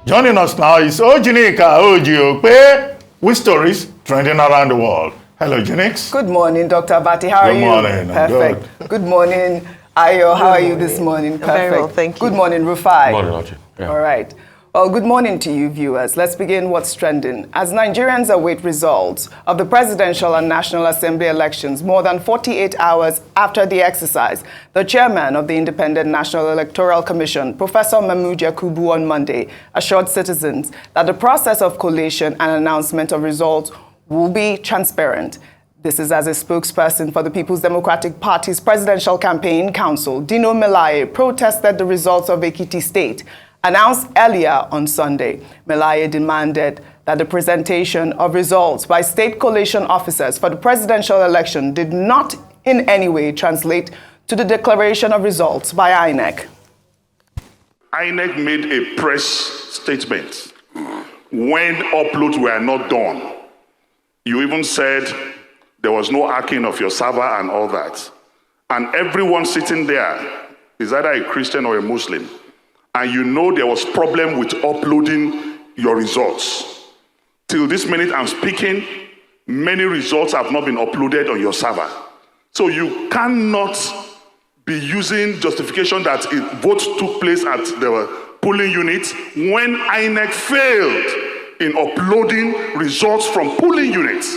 Joining us now is OjyOkpe with stories trending around the world. Hello, Jinx. Good morning, Dr. Abati. How are you? Good morning. Perfect. Good morning, Ayo. How are you this morning? Perfect. Very well, thank you. Good morning, Rufai. Good morning, Oji. Yeah. All right. Well, good morning to you, viewers. Let's begin what's trending. As Nigerians await results of the presidential and National Assembly elections more than 48 hours after the exercise, the chairman of the Independent National Electoral Commission, Professor Mahmood Yakubu, on Monday assured citizens that the process of collation and announcement of results will be transparent. This is as a spokesperson for the People's Democratic Party's Presidential Campaign Council, Dino Melaye, protested the results of Ekiti State, announced earlier on Sunday. Melaye demanded that the presentation of results by state collation officers for the presidential election did not in any way translate to the declaration of results by INEC. INEC made a press statement when uploads were not done. You even said there was no hacking of your server and all that. And everyone sitting there is either a Christian or a Muslim. And you know there was problem with uploading your results. Till this minute I'm speaking, many results have not been uploaded on your server. So you cannot be using justification that votes took place at the polling unit when INEC failed in uploading results from polling units.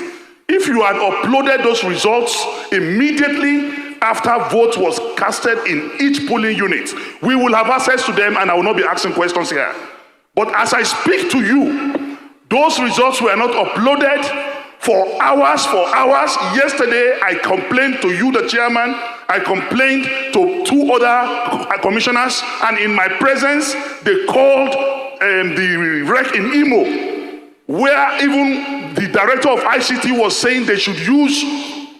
If you had uploaded those results immediately after vote was casted in each polling unit, we will have access to them and I will not be asking questions here. But as I speak to you, those results were not uploaded for hours. Yesterday, I complained to you, the chairman. I complained to two other commissioners, and in my presence, they called the rec in Imo, where even the director of ICT was saying they should use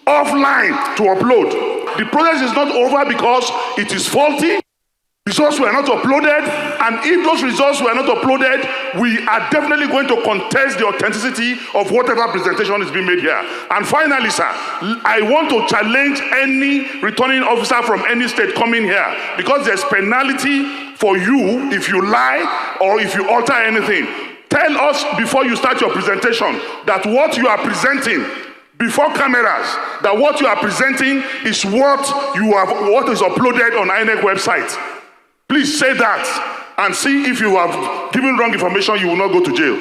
offline to upload. The process is not over because it is faulty. Results were not uploaded, and if those results were not uploaded, we are definitely going to contest the authenticity of whatever presentation is being made here. And finally, sir, I want to challenge any returning officer from any state coming here, because there's penalty for you if you lie or if you alter anything. Tell us before you start your presentation that what you are presenting before cameras, that what you are presenting is what is uploaded on INEC website. Please say that and see if you have given wrong information, you will not go to jail.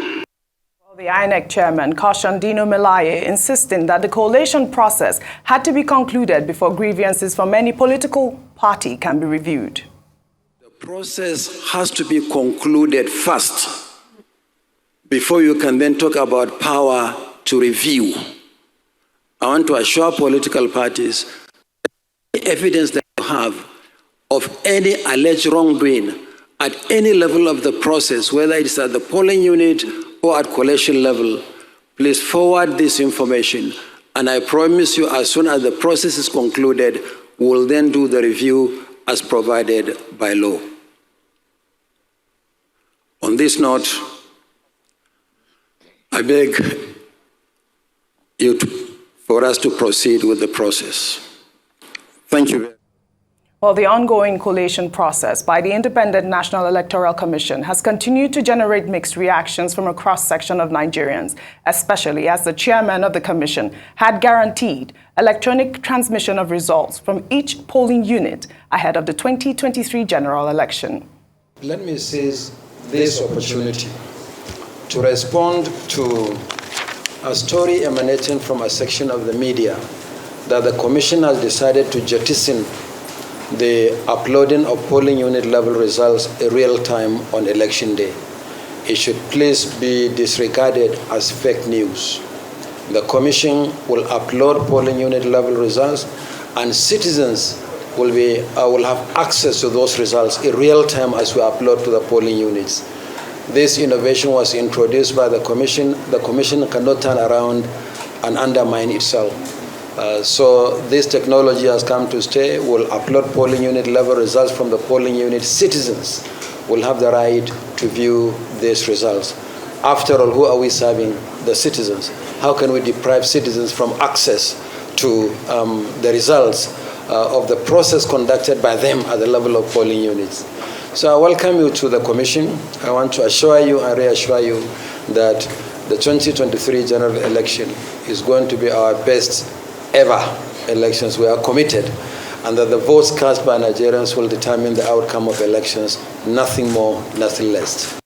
Well, the INEC chairman cautioned Dino Melaye, insisting that the collation process had to be concluded before grievances from any political party can be reviewed. The process has to be concluded first before you can then talk about power to review. I want to assure political parties that the evidence that you have of any alleged wrongdoing at any level of the process, whether it's at the polling unit or at collation level, please forward this information. And I promise you, as soon as the process is concluded, we'll then do the review as provided by law. On this note, I beg you for us to proceed with the process. Thank you. Well, the ongoing collation process by the Independent National Electoral Commission has continued to generate mixed reactions from a cross-section of Nigerians, especially as the chairman of the commission had guaranteed electronic transmission of results from each polling unit ahead of the 2023 general election. Let me seize this opportunity to respond to a story emanating from a section of the media that the commission has decided to jettison the uploading of polling unit level results in real time on election day. It should please be disregarded as fake news. The commission will upload polling unit level results, and citizens will have access to those results in real time as we upload to the polling units. This innovation was introduced by the commission. The commission cannot turn around and undermine itself. So this technology has come to stay. We'll upload polling unit level results from the polling unit. Citizens will have the right to view these results. After all, who are we serving? The citizens. How can we deprive citizens from access to the results of the process conducted by them at the level of polling units? So I welcome you to the commission. I want to assure you and reassure you that the 2023 general election is going to be our best ever elections. We are committed, and that the votes cast by Nigerians will determine the outcome of elections, nothing more, nothing less.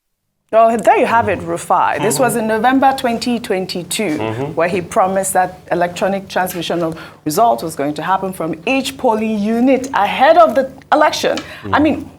Well, there you have it, Rufai. This was in November 2022, where he promised that electronic transmission of results was going to happen from each polling unit ahead of the election. I mean,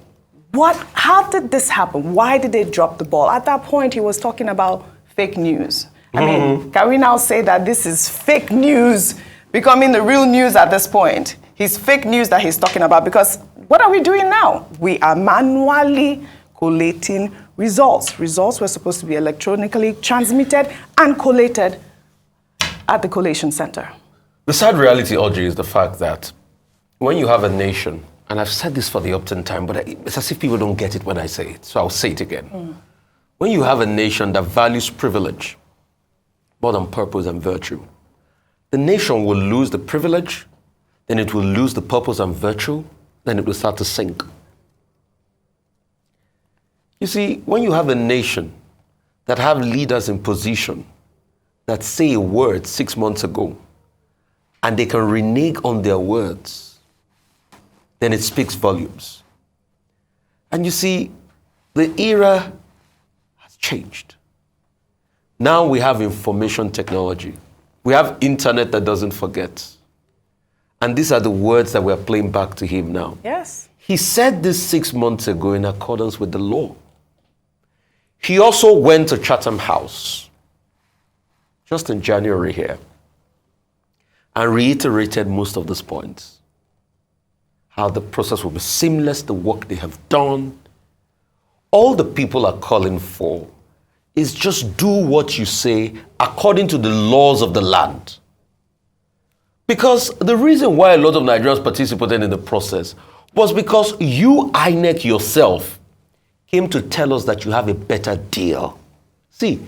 how did this happen? Why did they drop the ball? At that point, he was talking about fake news. I mean, can we now say that this is fake news becoming the real news at this point? It's fake news that he's talking about, because what are we doing now? We are manually collating results. Results were supposed to be electronically transmitted and collated at the collation center. The sad reality, Oji, is the fact that when you have a nation, and I've said this for the upton time, but it's as if people don't get it when I say it, so I'll say it again. When you have a nation that values privilege more than purpose and virtue, the nation will lose the privilege, then it will lose the purpose and virtue, then it will start to sink. You see, when you have a nation that have leaders in position that say a word 6 months ago and they can renege on their words, then it speaks volumes. And you see, the era has changed. Now we have information technology. We have internet that doesn't forget. And these are the words that we're playing back to him now. Yes. He said this 6 months ago in accordance with the law. He also went to Chatham House just in January here and reiterated most of these points. How the process will be seamless, the work they have done. All the people are calling for is just do what you say according to the laws of the land. Because the reason why a lot of Nigerians participated in the process was because you, INEC yourself, came to tell us that you have a better deal. See,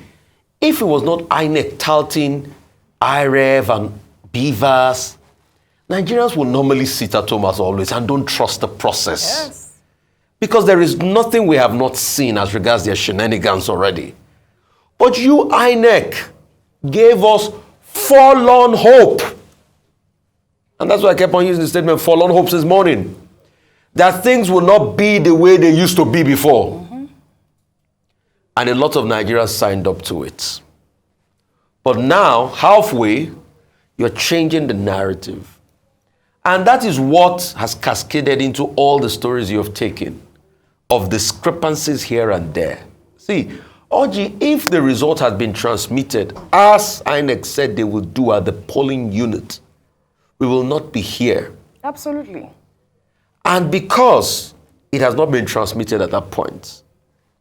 if it was not INEC touting IREV and BVAS, Nigerians will normally sit at home as always and don't trust the process. Yes. Because there is nothing we have not seen as regards their shenanigans already. But you, INEC, gave us forlorn hope. And that's why I kept on using the statement forlorn hope since morning. That things will not be the way they used to be before. And a lot of Nigerians signed up to it. But now, halfway, you're changing the narrative. And that is what has cascaded into all the stories you have taken of discrepancies here and there. See, Oji, if the result had been transmitted, as INEC said they would do at the polling unit, we will not be here. Absolutely. And because it has not been transmitted at that point,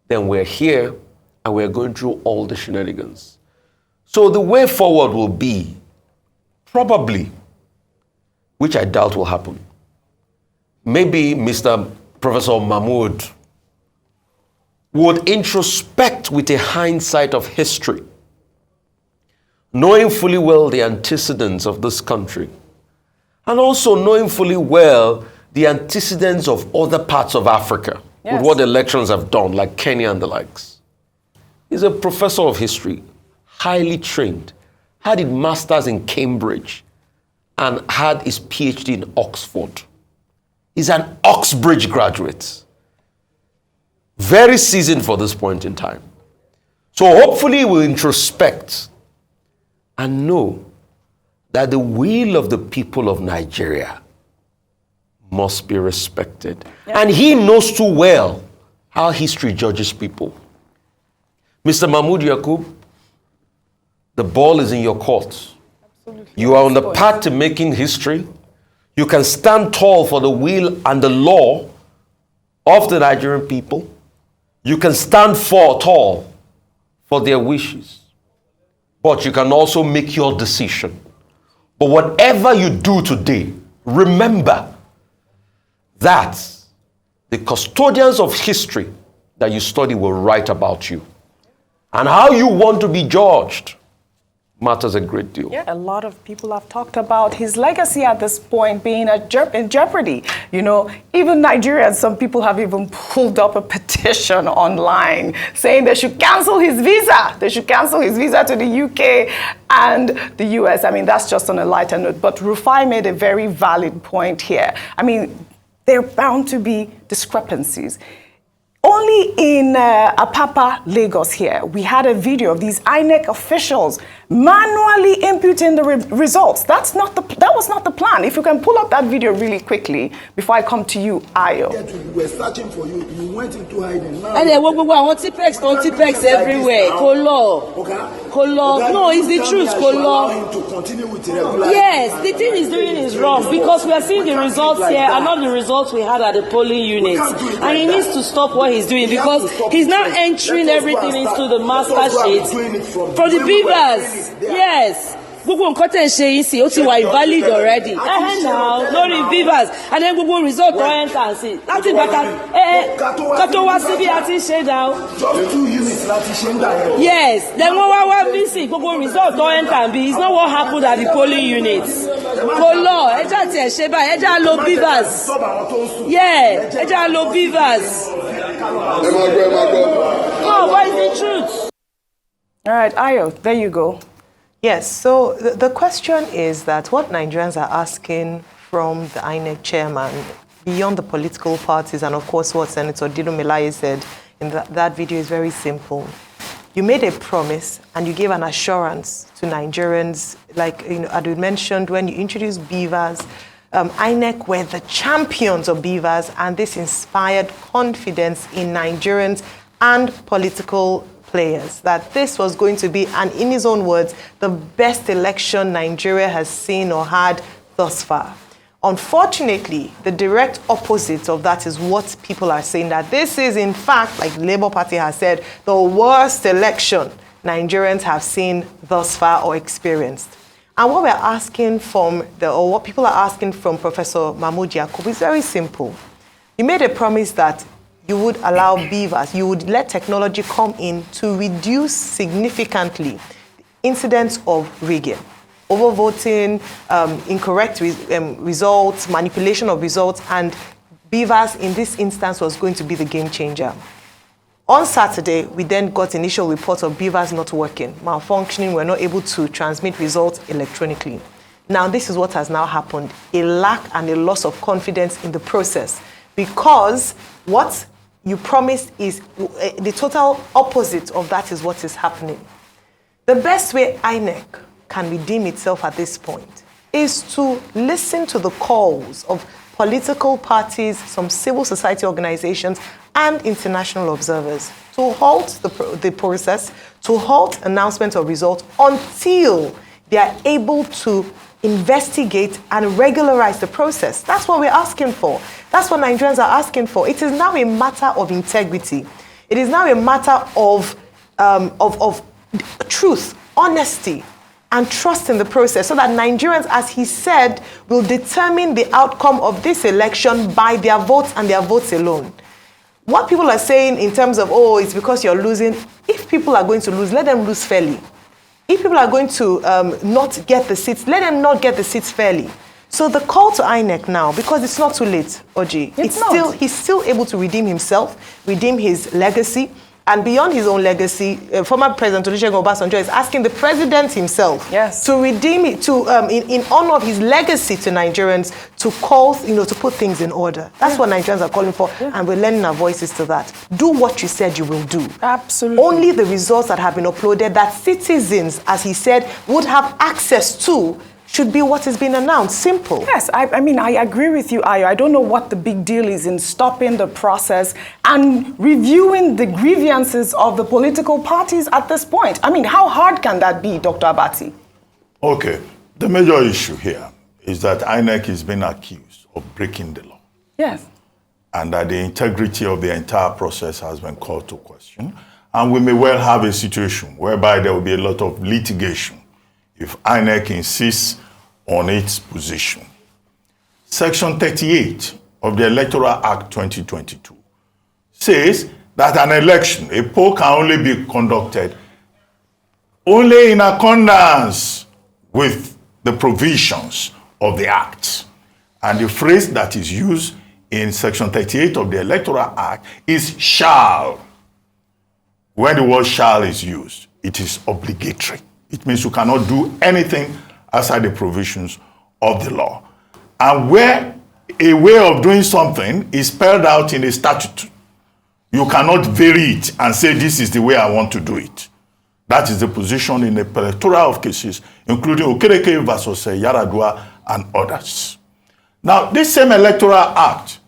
then we're here and we're going through all the shenanigans. So the way forward will be, probably, which I doubt will happen, maybe Mr. Professor Mahmood would introspect with a hindsight of history, knowing fully well the antecedents of this country, and also knowing fully well the antecedents of other parts of Africa, with what elections have done, like Kenya and the likes. He's a professor of history, highly trained, had his master's in Cambridge, and had his PhD in Oxford. He's an Oxbridge graduate. Very seasoned for this point in time. So hopefully we'll introspect and know that the will of the people of Nigeria must be respected. Yep. And he knows too well how history judges people. Mr. Mahmood Yakubu, the ball is in your court. Absolutely. You are on the path to making history. You can stand tall for the will and the law of the Nigerian people. You can stand tall for their wishes. But you can also make your decision. But whatever you do today, remember that the custodians of history that you study will write about you. And how you want to be judged matters a great deal. Yeah, a lot of people have talked about his legacy at this point being in jeopardy. You know, even Nigerians, some people have even pulled up a petition online saying they should cancel his visa. They should cancel his visa to the UK and the US. I mean, that's just on a lighter note. But Rufai made a very valid point here. I mean, there are bound to be discrepancies. Only in Apapa, Lagos here, we had a video of these INEC officials manually imputing the results. That was not the plan. If you can pull up that video really quickly before I come to you, Ayo. We're searching for you. You went into hiding. Now, and then I want Tipex everywhere. Kolo. No, it's the truth, Kolo. To continue with the regular. Yes, the thing he's doing is wrong because we are seeing the results here and not the results we had at the polling units. And he needs to stop what he's doing because he's now entering everything into the master sheet for the beavers. Yes. Gbogbo nǹkan tẹ́ ń ṣe yìí sí ó ti wà invalid already. Now lórí beavers and then gbogbo result tó enter sí láti ìgbà ká tó wá síbi àti ṣe now. Just 2 units láti ṣe ń dà yẹn. Yes, then wọ́n wá bí sí gbogbo result tó enter bí it's not what happened at the polling units. Kò lọ ẹja tiẹ̀ ṣe báyìí ẹja lo beavers. Yeah, ẹja lo beavers. No, what is the truth? All right, Ayo, there you go. Yes, so the question is that what Nigerians are asking from the INEC chairman, beyond the political parties, and of course what Senator Dino Melaye said in that video is very simple. You made a promise and you gave an assurance to Nigerians, like as we mentioned, when you introduced beavers, INEC were the champions of beavers, and this inspired confidence in Nigerians and political players that this was going to be, and in his own words, the best election Nigeria has seen or had thus far. Unfortunately, the direct opposite of that is what people are saying, that this is in fact, like the Labour Party has said, the worst election Nigerians have seen thus far or experienced. And what we're asking from or what people are asking from Professor Mahmood Yakubu is very simple. You made a promise that you would allow beavers, you would let technology come in to reduce significantly incidents of rigging, overvoting, incorrect results, manipulation of results, and beavers in this instance was going to be the game changer. On Saturday, we then got initial reports of beavers not working, malfunctioning, we're not able to transmit results electronically. Now, this is what has now happened, a lack and a loss of confidence in the process, because what you promised is the total opposite of that is what is happening. The best way INEC can redeem itself at this point is to listen to the calls of political parties, some civil society organizations, and international observers to halt the process, to halt announcement of results until they are able to investigate and regularize the process. That's what we're asking for. That's what Nigerians are asking for. It is now a matter of integrity. It is now a matter of truth, honesty, and trust in the process, so that Nigerians, as he said, will determine the outcome of this election by their votes and their votes alone. What people are saying in terms of, oh, it's because you're losing, if people are going to lose, let them lose fairly. If people are going to not get the seats, let them not get the seats fairly. So the call to INEC now, because it's not too late, Oji, he's still able to redeem himself, redeem his legacy, and beyond his own legacy, former President Olusegun Obasanjo is asking the president himself to redeem it, to in honor of his legacy to Nigerians, to call, to put things in order. That's what Nigerians are calling for, and we're lending our voices to that. Do what you said you will do. Absolutely. Only the results that have been uploaded that citizens, as he said, would have access to should be what has been announced. Simple. Yes, I mean, I agree with you, Ayo. I don't know what the big deal is in stopping the process and reviewing the grievances of the political parties at this point. I mean, how hard can that be, Dr. Abati? Okay, the major issue here is that INEC is being accused of breaking the law. Yes. And that the integrity of the entire process has been called to question. And we may well have a situation whereby there will be a lot of litigation if INEC insists on its position. Section 38 of the Electoral Act 2022 says that an election, a poll, can only be conducted only in accordance with the provisions of the Act. And the phrase that is used in Section 38 of the Electoral Act is shall. When the word shall is used, it is obligatory. It means you cannot do anything outside the provisions of the law. And where a way of doing something is spelled out in a statute, you cannot vary it and say this is the way I want to do it. That is the position in a plethora of cases, including Okereke versus Yaradua and others. Now, this same Electoral Act,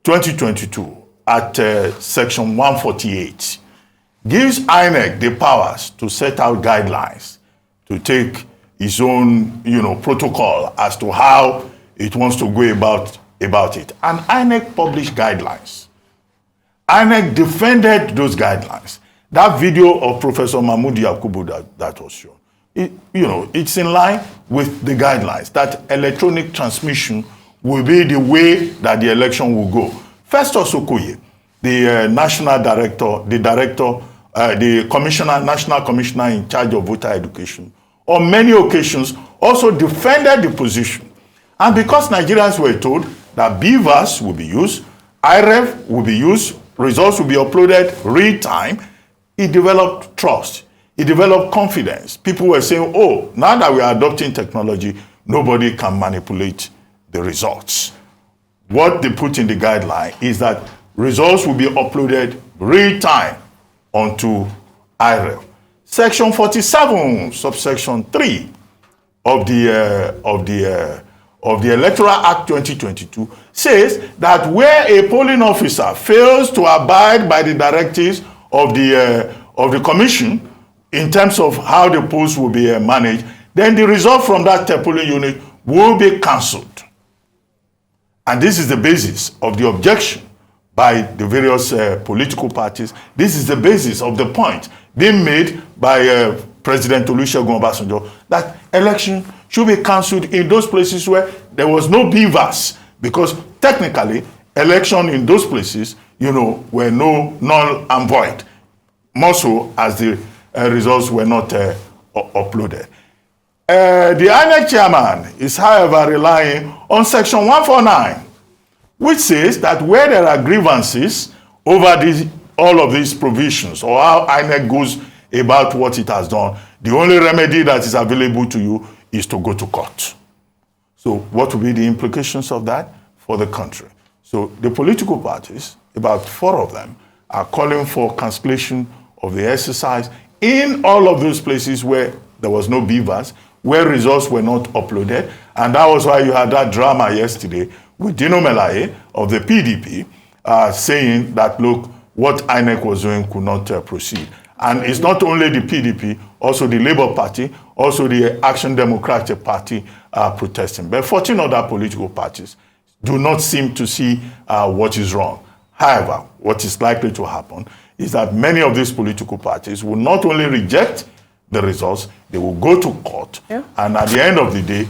2022, at Section 148, gives INEC the powers to set out guidelines, to take its own, protocol as to how it wants to go about it. And INEC published guidelines. INEC defended those guidelines. That video of Professor Mahmood Yakubu that was shown, it's in line with the guidelines that electronic transmission will be the way that the election will go. Festus Okoye, the national director, the commissioner, national commissioner in charge of voter education, on many occasions also defended the position. And because Nigerians were told that BVAS will be used, IREV will be used, results will be uploaded real time, it developed trust. It developed confidence. People were saying, oh, now that we are adopting technology, nobody can manipulate the results. What they put in the guideline is that results will be uploaded real time onto IREV. Section 47, subsection 3 of the Electoral Act 2022 says that where a polling officer fails to abide by the directives of the commission in terms of how the polls will be managed, then the result from that polling unit will be cancelled. And this is the basis of the objection by the various political parties. This is the basis of the point being made by President Olusegun Obasanjo that election should be cancelled in those places where there was no BVAS, because technically election in those places, were null and void, more so as the results were not uploaded. The INEC chairman is, however, relying on Section 149, which says that where there are grievances over all of these provisions, or how INEC goes about what it has done, the only remedy that is available to you is to go to court. So what will be the implications of that for the country? So the political parties, about 4 of them, are calling for cancellation of the exercise in all of those places where there was no BVAS, where results were not uploaded. And that was why you had that drama yesterday with Dino Melaye of the PDP saying that, look, what INEC was doing could not proceed. And it's not only the PDP, also the Labour Party, also the Action Democratic Party are protesting. But 14 other political parties do not seem to see what is wrong. However, what is likely to happen is that many of these political parties will not only reject the results, they will go to court. Yeah. And at the end of the day,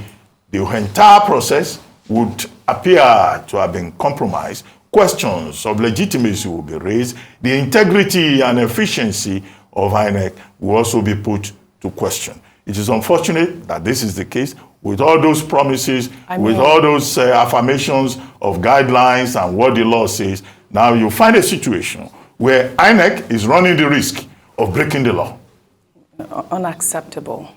the entire process would appear to have been compromised. Questions of legitimacy will be raised. The integrity and efficiency of INEC will also be put to question. It is unfortunate that this is the case with all those promises, with all those affirmations of guidelines and what the law says. Now you find a situation where INEC is running the risk of breaking the law. Unacceptable.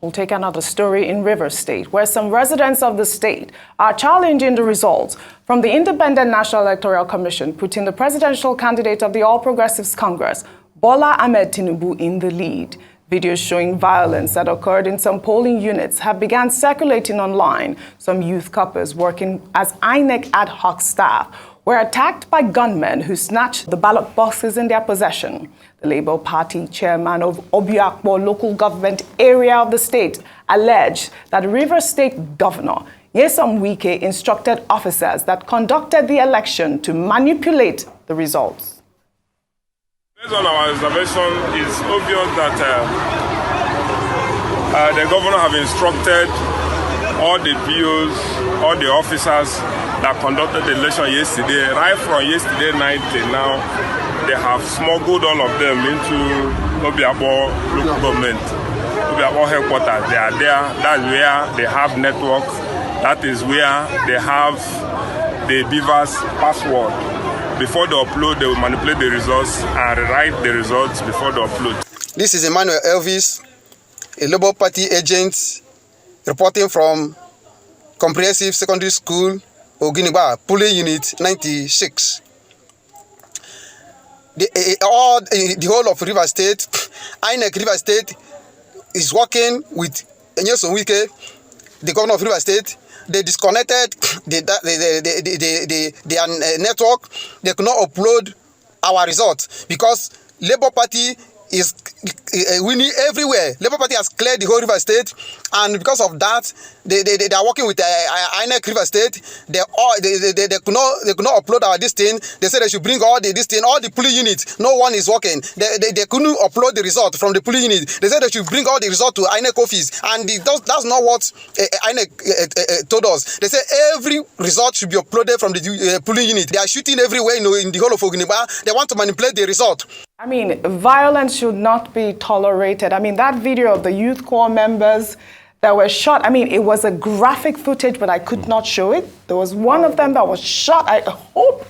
We'll take another story in Rivers State, where some residents of the state are challenging the results from the Independent National Electoral Commission, putting the presidential candidate of the All Progressives Congress, Bola Ahmed Tinubu, in the lead. Videos showing violence that occurred in some polling units have begun circulating online. Some youth couples working as INEC ad hoc staff were attacked by gunmen who snatched the ballot boxes in their possession. The Labour Party chairman of OjyOkpe local government area of the state alleged that Rivers State Governor Wike instructed officers that conducted the election to manipulate the results. Based on our observation, it's obvious that the governor have instructed all the POs, all the officers that conducted the election yesterday, right from yesterday night till now, they have smuggled all of them into OjyOkpe local government, OjyOkpe headquarters. They are there. That's where they have network. That is where they have the beavers password. Before they upload, they will manipulate the results and rewrite the results before they upload. This is Emmanuel Elvis, a Labour Party agent reporting from Comprehensive Secondary School, Oginiba, Polling Unit 96. The whole of River State, INEC River State is working with Wike, the governor of River State. They disconnected their network. They could not upload our results because Labour Party is winning everywhere. Labour Party has cleared the whole River State, and because of that, they are working with INEC River State. They could not upload our this thing. They said they should bring all the polling units. No one is working. They couldn't upload the result from the polling unit. They said they should bring all the result to INEC office, and that's not what INEC told us. They said every result should be uploaded from the polling unit. They are shooting everywhere, in the whole of Oginiba. They want to manipulate the result. I mean, violence should not be tolerated. I mean, that video of the youth corps members that were shot, I mean, it was a graphic footage, but I could not show it. There was one of them that was shot. I hope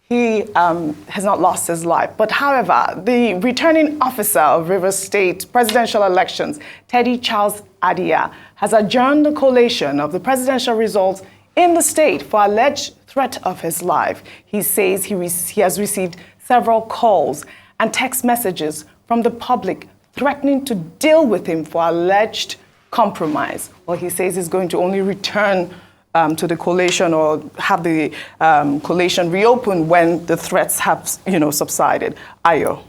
he has not lost his life. But however, the returning officer of Rivers State presidential elections, Teddy Charles Adia, has adjourned the collation of the presidential results in the state for alleged threat of his life. He says he has received several calls and text messages from the public threatening to deal with him for alleged compromise. Well, he says he's going to only return to the collation or have the collation reopened when the threats have, subsided. Ayo.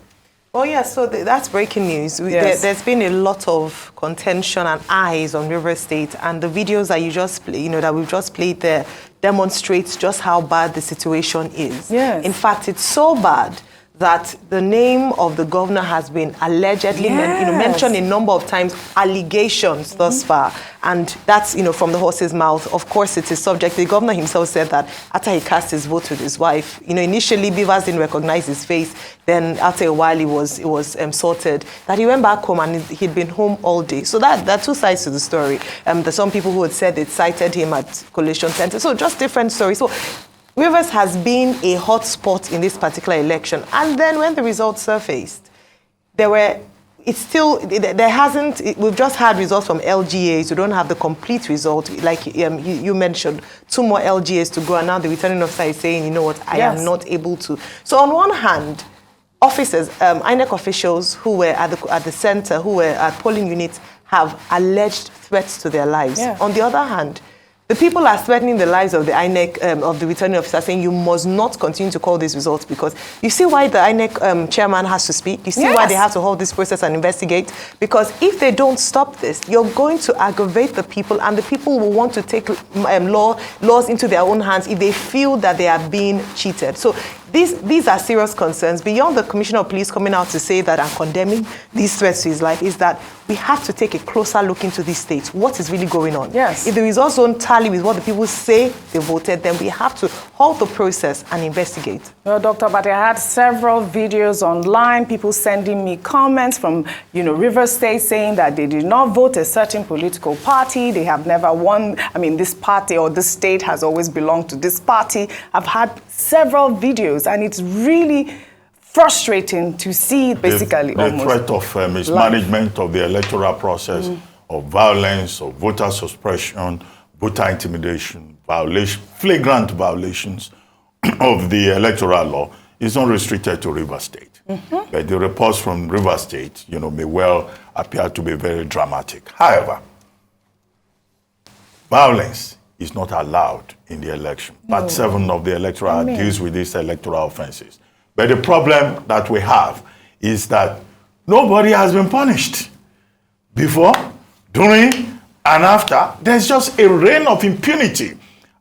Well, yeah, so that's breaking news. Yes. There's been a lot of contention and eyes on River State, and the videos that you just play, that we've just played there demonstrates just how bad the situation is. Yes. In fact, it's so bad that the name of the governor has been allegedly mentioned a number of times, allegations thus far. And that's, from the horse's mouth. Of course, it is subject. The governor himself said that after he cast his vote with his wife, initially Beavers didn't recognize his face. Then after a while, it was sorted. That he went back home and he'd been home all day. So there are two sides to the story. There's some people who had said they cited him at Collation Center. So just different stories. So Rivers has been a hot spot in this particular election. And then when the results surfaced, we've just had results from LGAs. We don't have the complete result. Like you mentioned, 2 more LGAs to go. And now the returning officer is saying, you know what, I am not able to. So on one hand, officers, INEC officials who were at the center, who were at polling units, have alleged threats to their lives. Yeah. On the other hand, the people are threatening the lives of the INEC, of the returning officer, saying you must not continue to call these results because you see why the INEC chairman has to speak. You see why they have to hold this process and investigate. Because if they don't stop this, you're going to aggravate the people, and the people will want to take laws into their own hands if they feel that they are being cheated. So these are serious concerns. Beyond the Commissioner of Police coming out to say that and condemning these threats to his life, is that we have to take a closer look into these states. What is really going on? Yes. If the results don't tally with what the people say they voted, then we have to halt the process and investigate. Well, Dr. But I had several videos online, people sending me comments from, River State saying that they did not vote a certain political party. They have never won. I mean, this party or this state has always belonged to this party. I've had several videos, and it's really frustrating to see basically the threat of mismanagement of the electoral process, of violence, of voter suppression, voter intimidation, flagrant violations of the electoral law is not restricted to River State. But the reports from River State, may well appear to be very dramatic. However, violence is not allowed in the election. Part 7 of the electoral deals with these electoral offenses. But the problem that we have is that nobody has been punished. Before, during, and after, there's just a reign of impunity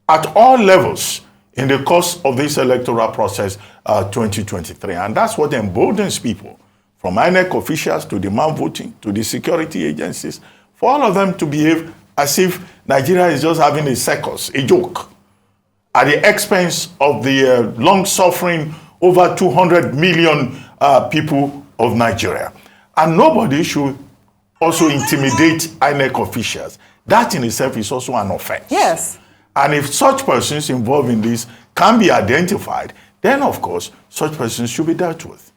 at all levels in the course of this electoral process 2023. And that's what emboldens people, from INEC officials to the man-voting, to the security agencies, for all of them to behave as if Nigeria is just having a circus, a joke, at the expense of the long-suffering over 200 million people of Nigeria. And nobody should also intimidate INEC officials. That in itself is also an offense. Yes. And if such persons involved in this can be identified, then of course, such persons should be dealt with.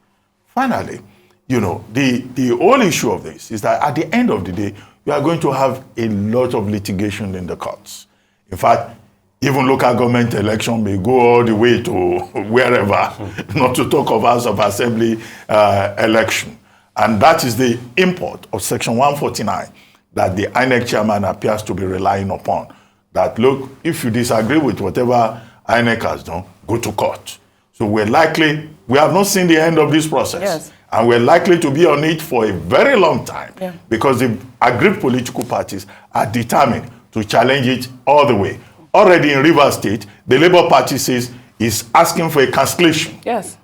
Finally, you know, the whole issue of this is that at the end of the day, we are going to have a lot of litigation in the courts. In fact, even local government election may go all the way to wherever, not to talk of House of Assembly election. And that is the import of Section 149 that the INEC chairman appears to be relying upon. That, look, if you disagree with whatever INEC has done, go to court. So we have not seen the end of this process. Yes. And we're likely to be on it for a very long time because the aggrieved political parties are determined to challenge it all the way. Already in Rivers State, the Labour Party says is asking for a cancellation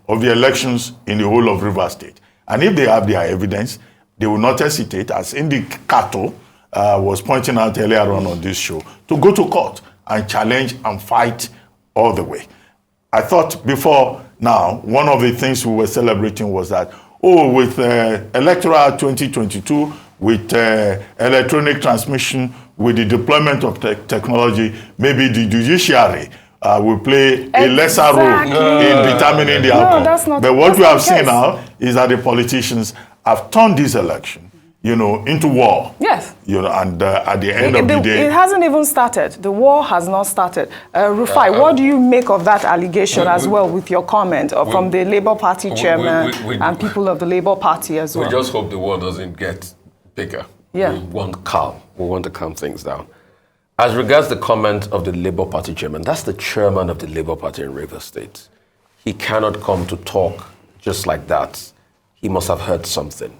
of the elections in the whole of Rivers State. And if they have their evidence, they will not hesitate, as Indy Kato was pointing out earlier on this show, to go to court and challenge and fight all the way. I thought before now, one of the things we were celebrating was that, with Electoral 2022, with electronic transmission, with the deployment of technology, maybe the judiciary will play a lesser role in determining the outcome. That's not, but what we have seen now is that the politicians have turned this election, you know, into war. Yes. You know, and at the end of the day, it hasn't even started. The war has not started. Rufai, what do you make of that allegation as well, with your comment from the Labour Party chairman and people of the Labour Party as well? We just hope the war doesn't get bigger. Yeah. We want calm. We want to calm things down. As regards the comment of the Labour Party chairman, that's the chairman of the Labour Party in Rivers State. He cannot come to talk just like that. He must have heard something.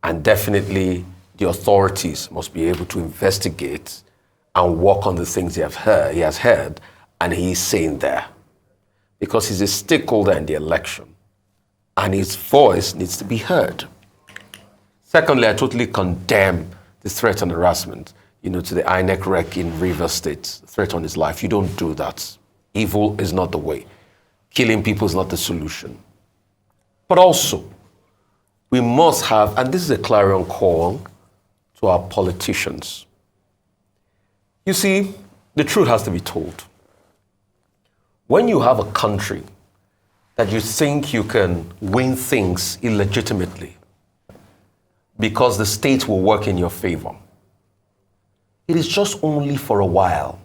And definitely the authorities must be able to investigate and work on the things he has heard, and he is saying there. Because he's a stakeholder in the election, and his voice needs to be heard. Secondly, I totally condemn the threat and harassment, you know, to the INEC rec in Rivers State, threat on his life. You don't do that. Evil is not the way. Killing people is not the solution. But also, we must have, and this is a clarion call to our politicians. You see, the truth has to be told. When you have a country that you think you can win things illegitimately because the state will work in your favor, it is just only for a while.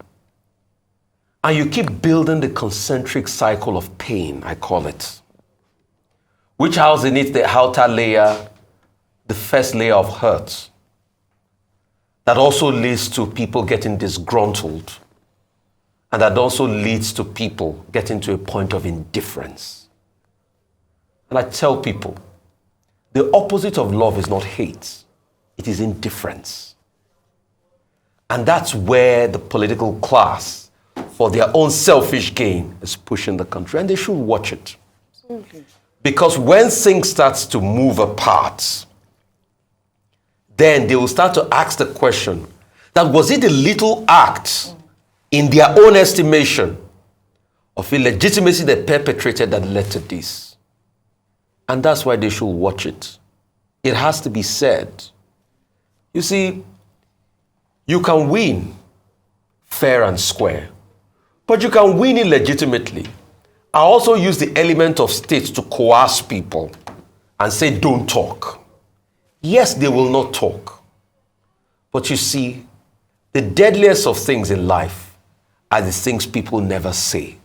And you keep building the concentric cycle of pain, I call it, which has in it the outer layer, the first layer of hurt, that also leads to people getting disgruntled, and that also leads to people getting to a point of indifference. And I tell people, the opposite of love is not hate, it is indifference. And that's where the political class, for their own selfish gain, is pushing the country, and they should watch it. Okay. Because when things start to move apart, then they will start to ask the question that was it a little act in their own estimation of illegitimacy they perpetrated that led to this. And that's why they should watch it. It has to be said. You see, you can win fair and square, but you can win illegitimately. I also use the element of state to coerce people and say, don't talk. Yes, they will not talk. But you see, the deadliest of things in life are the things people never say.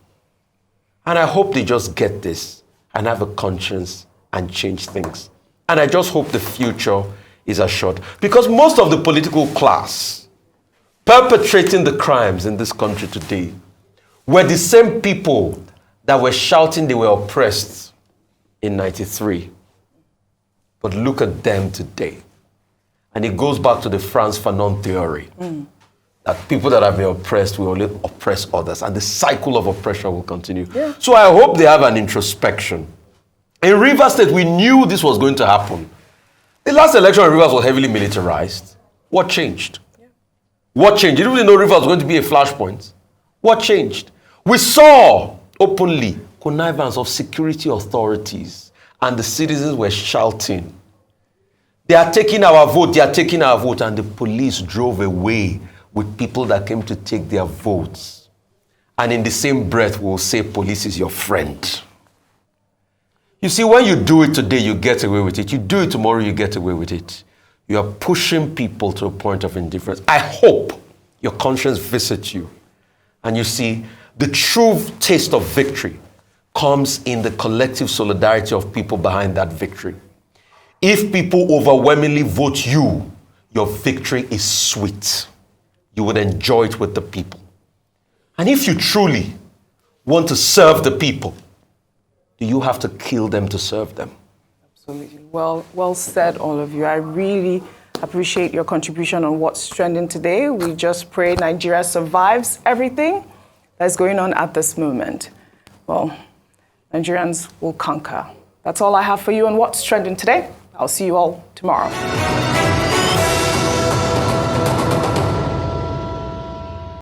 And I hope they just get this and have a conscience and change things. And I just hope the future is assured. Because most of the political class perpetrating the crimes in this country today were the same people that were shouting they were oppressed in '93. But look at them today. And it goes back to the Frantz Fanon theory, that people that have been oppressed will only oppress others, and the cycle of oppression will continue. Yeah. So I hope they have an introspection. In Rivers State, we knew this was going to happen. The last election in Rivers was heavily militarized. What changed? Yeah. What changed? You didn't really know Rivers was going to be a flashpoint. What changed? We saw openly, connivance of security authorities, and the citizens were shouting, "They are taking our vote, they are taking our vote," and the police drove away with people that came to take their votes. And in the same breath, we'll say police is your friend. You see, when you do it today, you get away with it. You do it tomorrow, you get away with it. You are pushing people to a point of indifference. I hope your conscience visits you and you see the true taste of victory comes in the collective solidarity of people behind that victory. If people overwhelmingly vote you, your victory is sweet. You would enjoy it with the people. And if you truly want to serve the people, do you have to kill them to serve them? Absolutely. Well said, all of you. I really appreciate your contribution on what's trending today. We just pray Nigeria survives everything that's going on at this moment. Well, Nigerians will conquer. That's all I have for you on what's trending today. I'll see you all tomorrow.